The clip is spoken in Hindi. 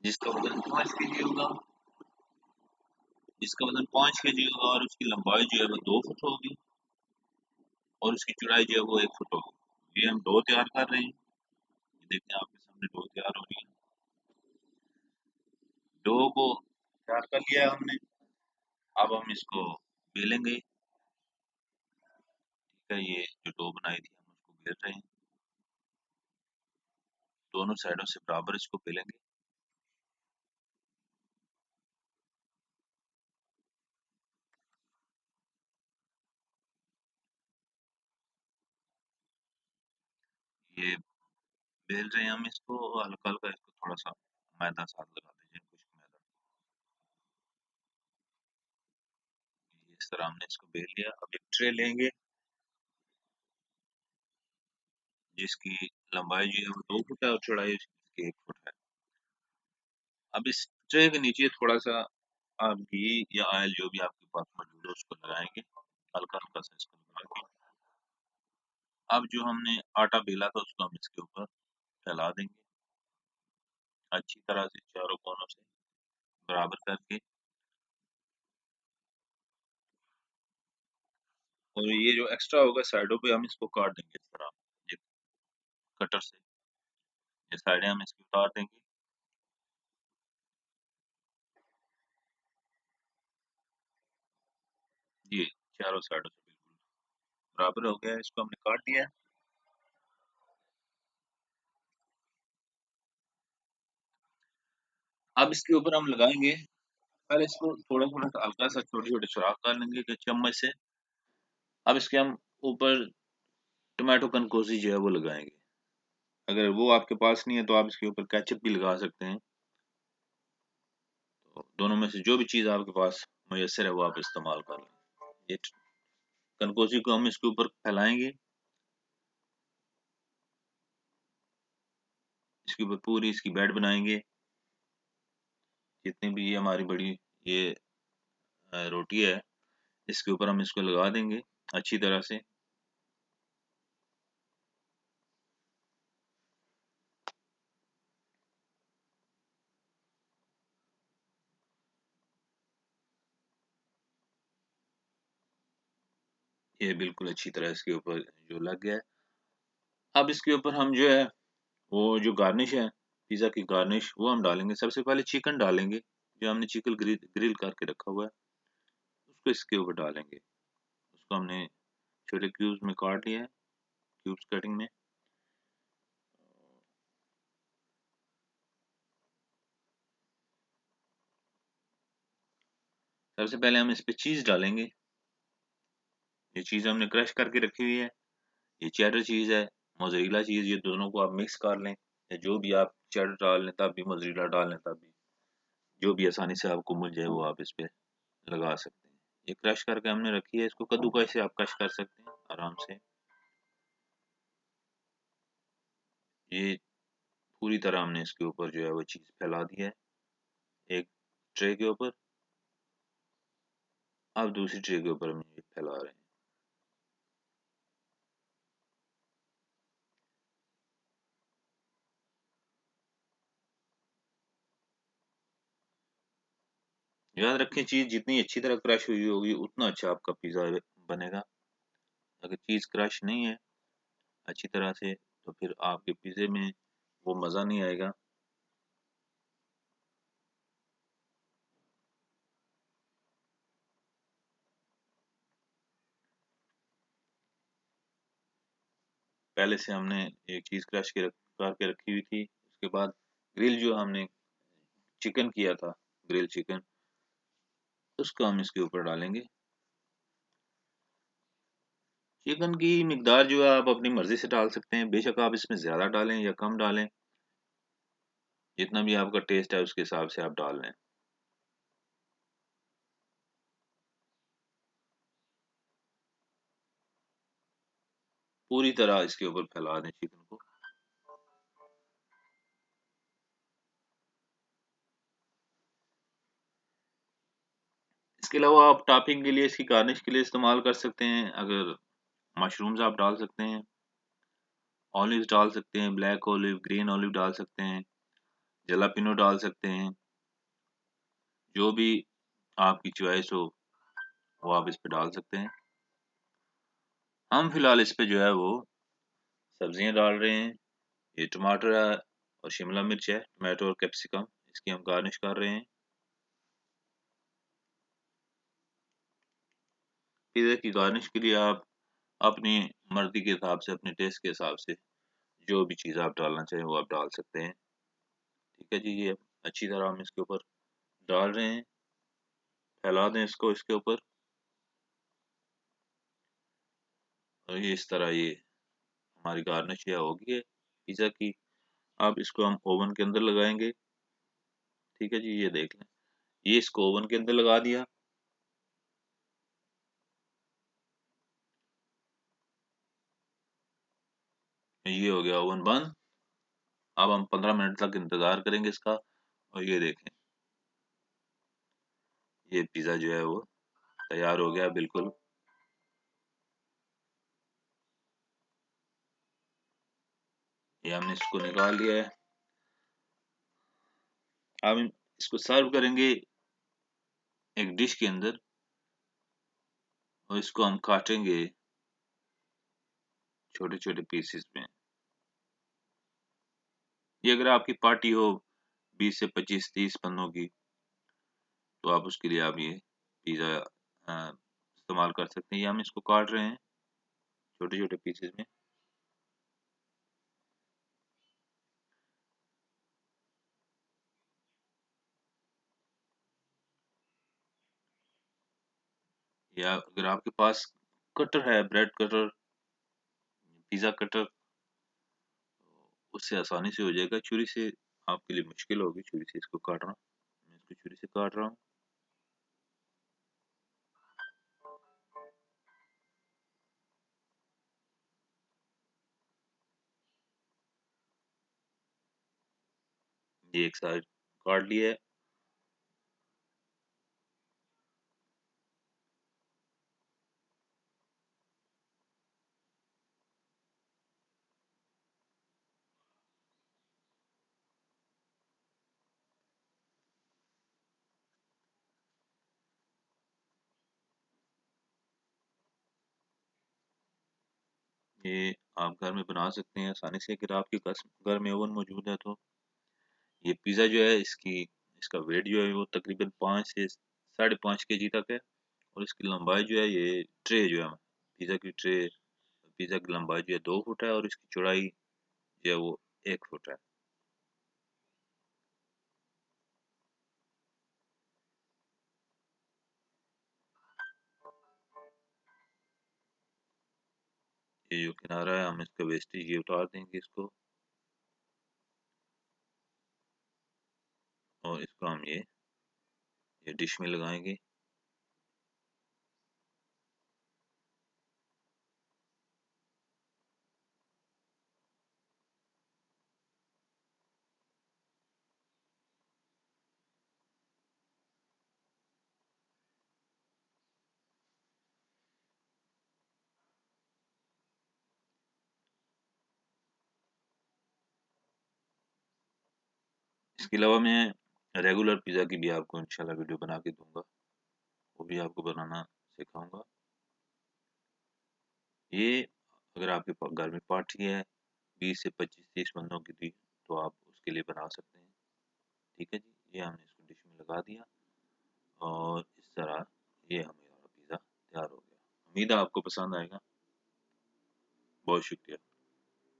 जिसका वजन 5 kg होगा, जिसका वजन 5 kg होगा और उसकी लंबाई जो है वो 2 फुट होगी और उसकी चौड़ाई जो है वो 1 फुट होगी। ये हम डो तैयार कर रहे हैं। ये देखते हैं आपके सामने डो तैयार हो रही है। डो को तैयार कर लिया है हमने। अब हम इसको बेलेंगे। ठीक है, ये जो डो बनाई थी हम उसको बेल रहे हैं। दोनों साइडों से बराबर इसको बेलेंगे। ये बेल रहे हैं हम इसको, हल्का हल्का इसको थोड़ा सा मैदा साथ लगा दीजिए, खुश्क मैदा। इस तरह हमने इसको बेल लिया। अब एक ट्रे लेंगे जिसकी लंबाई जो है वो 2 फुट है और चौड़ाई उसकी 1 फुट है। अब इस ट्रे के नीचे थोड़ा सा आप घी या ऑयल जो भी आपके पास मौजूद है उसको लगाएंगे, हल्का हल्का सा इसको लगा के। अब जो हमने आटा बेला था उसको हम इसके ऊपर फैला देंगे अच्छी तरह से चारों कोनों से बराबर करके। और ये जो एक्स्ट्रा होगा साइडों पे हम इसको काट देंगे इस तरह, ये कटर से ये साइडें हम इसकी उतार देंगे। ये चारों साइडों से बिल्कुल बराबर हो गया है, इसको हमने काट दिया है। अब इसके ऊपर हम लगाएंगे, पहले इसको थोड़ा थोड़ा सा हल्का सा छोटे छोटे सुराख कर लेंगे कि चम्मच से। अब इसके हम ऊपर टोमेटो कनकोसी जो है वो लगाएंगे। अगर वो आपके पास नहीं है तो आप इसके ऊपर केचप भी लगा सकते हैं। तो दोनों में से जो भी चीज़ आपके पास मुयसर है वो आप इस्तेमाल कर लें। ये कनकोसी को हम इसके ऊपर फैलाएंगे, इसके ऊपर पूरी इसकी बेड बनाएंगे। जितनी भी ये हमारी बड़ी ये रोटी है इसके ऊपर हम इसको लगा देंगे अच्छी तरह से। ये बिल्कुल अच्छी तरह इसके ऊपर जो लग गया है। अब इसके ऊपर हम जो है वो जो गार्निश है, पिज़्ज़ा की गार्निश, वो हम डालेंगे। सबसे पहले चिकन डालेंगे, जो हमने चिकन ग्रिल ग्रिल करके रखा हुआ है उसको इसके ऊपर डालेंगे। उसको हमने छोटे क्यूब्स में काट लिया है, क्यूब्स कटिंग में। सबसे पहले हम इस पे चीज़ डालेंगे। ये चीज़ हमने क्रश करके रखी हुई है। ये चेडर चीज़ है, मोज़रेला चीज़, ये दोनों को आप मिक्स कर लें, या जो भी आप चेडर डाल लें तब भी, मोज़रेला डाल लें तब भी, जो भी आसानी से आपको मिल जाए वो आप इस पे लगा सकते हैं। ये क्रश करके हमने रखी है, इसको कद्दूकस से आप कश कर सकते हैं आराम से। ये पूरी तरह हमने इसके ऊपर जो है वो चीज़ फैला दी है एक ट्रे के ऊपर। अब दूसरी ट्रे के ऊपर हम ये फैला रहे हैं। याद रखें, चीज़ जितनी अच्छी तरह क्रश हुई होगी उतना अच्छा आपका पिज़्ज़ा बनेगा। अगर चीज़ क्रश नहीं है अच्छी तरह से तो फिर आपके पिज़्ज़े में वो मज़ा नहीं आएगा। पहले से हमने एक चीज़ क्रश के करके रखी हुई थी। उसके बाद ग्रिल जो हमने चिकन किया था, ग्रिल चिकन, उसको हम इसके ऊपर डालेंगे। चिकन की मिकदार जो है आप अपनी मर्जी से डाल सकते हैं, बेशक आप इसमें ज़्यादा डालें या कम डालें, जितना भी आपका टेस्ट है उसके हिसाब से आप डाल लें। पूरी तरह इसके ऊपर फैला दें चिकन को। इसके अलावा आप टॉपिंग के लिए, इसकी गार्निश के लिए इस्तेमाल कर सकते हैं। अगर मशरूम्स आप डाल सकते हैं, ऑलिव्स डाल सकते हैं, ब्लैक ऑलिव, ग्रीन ऑलिव डाल सकते हैं। जलापिनो डाल सकते हैं, जो भी आपकी चॉइस हो वो आप इस पे डाल सकते हैं। हम फिलहाल इस पे जो है वो सब्जियां डाल रहे हैं। ये टमाटर है और शिमला मिर्च है, टमाटो और कैप्सिकम, इसकी हम गार्निश कर रहे हैं। पिज़्ज़ा की गार्निश के लिए आप अपनी मर्जी के हिसाब से, अपने टेस्ट के हिसाब से जो भी चीज़ आप डालना चाहें वो आप डाल सकते हैं। ठीक है जी, ये अच्छी तरह हम इसके ऊपर डाल रहे हैं, फैला दें इसको इसके ऊपर। और ये इस तरह ये हमारी गार्निश यह होगी है पिज़्ज़ा की। अब इसको हम ओवन के अंदर लगाएंगे। ठीक है जी, ये देख लें, ये इसको ओवन के अंदर लगा दिया। ये हो गया ओवन बंद। अब हम 15 मिनट तक इंतज़ार करेंगे इसका। और ये देखें, ये पिज़्ज़ा जो है वो तैयार हो गया बिल्कुल। ये हमने इसको निकाल लिया है। अब हम इसको सर्व करेंगे एक डिश के अंदर, और इसको हम काटेंगे छोटे छोटे पीसेस में। ये अगर आपकी पार्टी हो 20 से 25 30 बंदों की, तो आप उसके लिए आप ये पिज़्ज़ा इस्तेमाल कर सकते हैं। ये हम इसको काट रहे हैं छोटे छोटे पीसेस में। या अगर आपके पास कटर है, ब्रेड कटर, पिज़्ज़ा कटर, उससे आसानी से हो जाएगा। छुरी से आपके लिए मुश्किल होगी छुरी से इसको काटना। मैं इसको छुरी से काट रहा हूँ। ये एक साइड काट लिया है। ये आप घर में बना सकते हैं आसानी से, अगर आपके घर में ओवन मौजूद है तो। ये पिज़्ज़ा जो है इसकी इसका वेट जो है वो तकरीबन 5 से 5.5 kg तक है। और इसकी लंबाई जो है, ये ट्रे जो है, पिज़्ज़ा की ट्रे, पिज़्ज़ा की लंबाई जो है 2 फुट है, और इसकी चौड़ाई जो है वो 1 फुट है। ये जो किनारा है हम इसका वेस्टेज ये उतार देंगे इसको, और इसको हम ये डिश में लगाएंगे। इसके अलावा मैं रेगुलर पिज़्ज़ा की भी आपको इंशाल्लाह वीडियो बना के दूंगा, वो भी आपको बनाना सिखाऊंगा। ये अगर आपके घर में पार्टी है 20 से 25 30 बंदों की थी, तो आप उसके लिए बना सकते हैं। ठीक है जी, ये हमने इसको डिश में लगा दिया, और इस तरह ये हमारा पिज़्ज़ा तैयार हो गया। उम्मीद है आपको पसंद आएगा। बहुत शुक्रिया।